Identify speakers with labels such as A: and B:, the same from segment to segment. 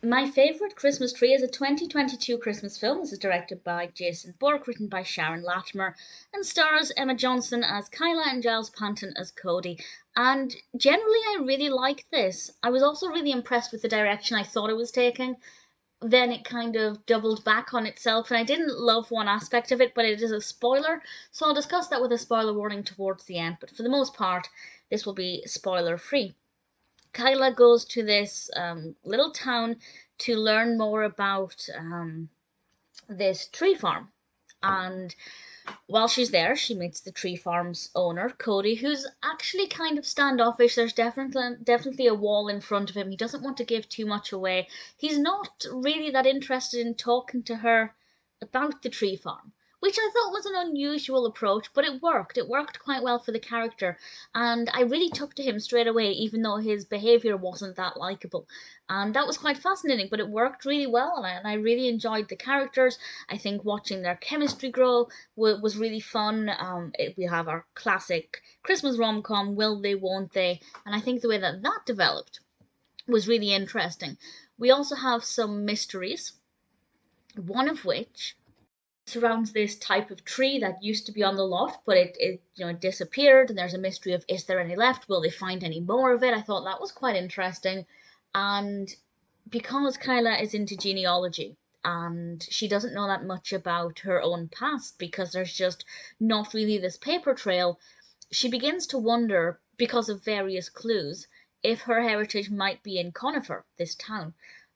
A: My favourite Christmas tree is a 2022 Christmas film. This is directed by Jason Bourque, written by Sharon Latimer, and stars Emma Johnson as Kyla and Giles Panton as Cody. And generally, I really like this. I was also really impressed with the direction I thought it was taking. Then it kind of doubled back on itself, and I didn't love one aspect of it, but it is a spoiler, so I'll discuss that with a spoiler warning towards the end. But for the most part, this will be spoiler free. Kyla goes to this little town to learn more about this tree farm. And while she's there, she meets the tree farm's owner, Cody, who's actually kind of standoffish. There's definitely a wall in front of him. He doesn't want to give too much away. He's not really that interested in talking to her about the tree farm, which I thought was an unusual approach, but it worked. It worked quite well for the character, and I really took to him straight away, even though his behaviour wasn't that likeable. And that was quite fascinating, but it worked really well, and I really enjoyed the characters. I think watching their chemistry grow was really fun. We have our classic Christmas rom-com, Will They, Won't They, and I think the way that that developed was really interesting. We also have some mysteries, one of which surrounds this type of tree that used to be on the lot, but it disappeared, and there's a mystery of, is there any left? Will they find any more of it? I thought that was quite interesting. And because Kyla is into genealogy and she doesn't know that much about her own past because there's just not really this paper trail, she begins to wonder, because of various clues, if her heritage might be in Conifer, this town.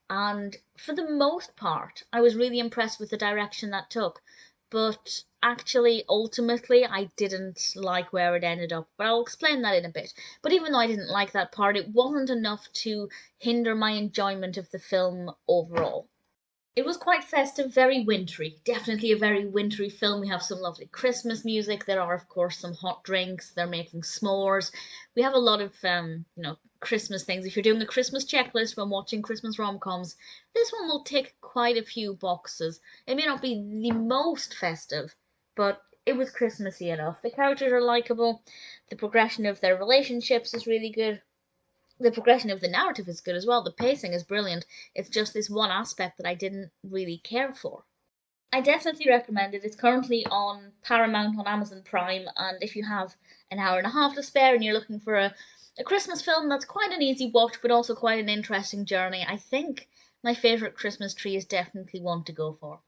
A: And for the most part, I was really impressed with the direction that took. But actually, ultimately, I didn't like where it ended up. But I'll explain that in a bit. But even though I didn't like that part, it wasn't enough to hinder my enjoyment of the film overall. It was quite festive, very wintry. Definitely a very wintry film. We have some lovely Christmas music. There are, of course, some hot drinks. They're making s'mores. We have a lot of, Christmas things. If you're doing a Christmas checklist when watching Christmas rom-coms, this one will tick quite a few boxes. It may not be the most festive, but it was Christmassy enough. The characters are likable. The progression of their relationships is really good. The progression of the narrative is good as well. The pacing is brilliant. It's just this one aspect that I didn't really care for. I definitely recommend it. It's currently on Paramount on Amazon Prime, and if you have an hour and a half to spare and you're looking for a Christmas film that's quite an easy watch but also quite an interesting journey, I think my favourite Christmas tree is definitely one to go for.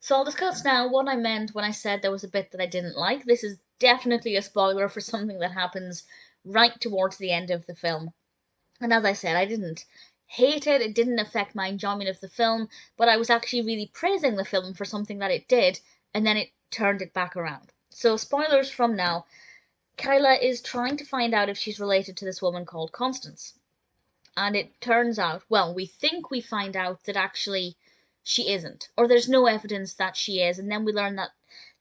A: So I'll discuss now what I meant when I said there was a bit that I didn't like. This is definitely a spoiler for something that happens right towards the end of the film. And as I said, I didn't hate it, it didn't affect my enjoyment of the film, but I was actually really praising the film for something that it did, and then it turned it back around. So, spoilers from now. Kyla is trying to find out if she's related to this woman called Constance. And it turns out, well, we think we find out that actually she isn't, or there's no evidence that she is, and then we learn that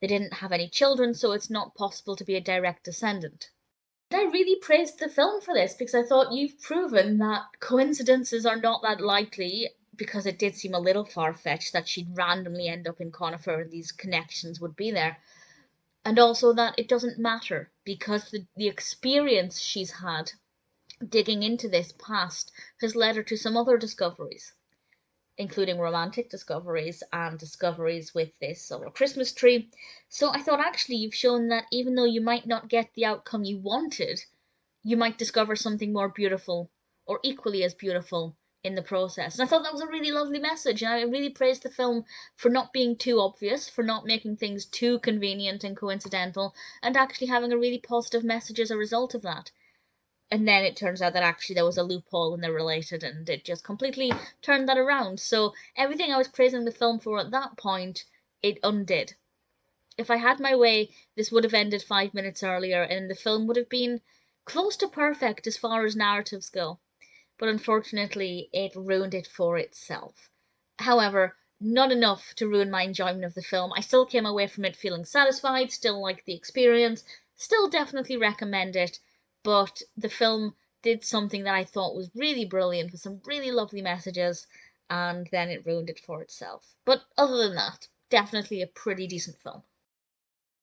A: they didn't have any children, so it's not possible to be a direct descendant. I really praised the film for this because I thought you've proven that coincidences are not that likely, because it did seem a little far-fetched that she'd randomly end up in Conifer and these connections would be there. And also that it doesn't matter because the experience she's had digging into this past has led her to some other discoveries, including romantic discoveries and discoveries with this solar Christmas tree. So I thought actually you've shown that even though you might not get the outcome you wanted, you might discover something more beautiful or equally as beautiful in the process. And I thought that was a really lovely message, and I really praised the film for not being too obvious, for not making things too convenient and coincidental, and actually having a really positive message as a result of that. And then it turns out that actually there was a loophole and they're related, and it just completely turned that around. So everything I was praising the film for at that point, it undid. If I had my way, this would have ended 5 minutes earlier, and the film would have been close to perfect as far as narratives go. But unfortunately, it ruined it for itself. However, not enough to ruin my enjoyment of the film. I still came away from it feeling satisfied, still liked the experience, still definitely recommend it, but the film did something that I thought was really brilliant with some really lovely messages, and then it ruined it for itself. But other than that, definitely a pretty decent film.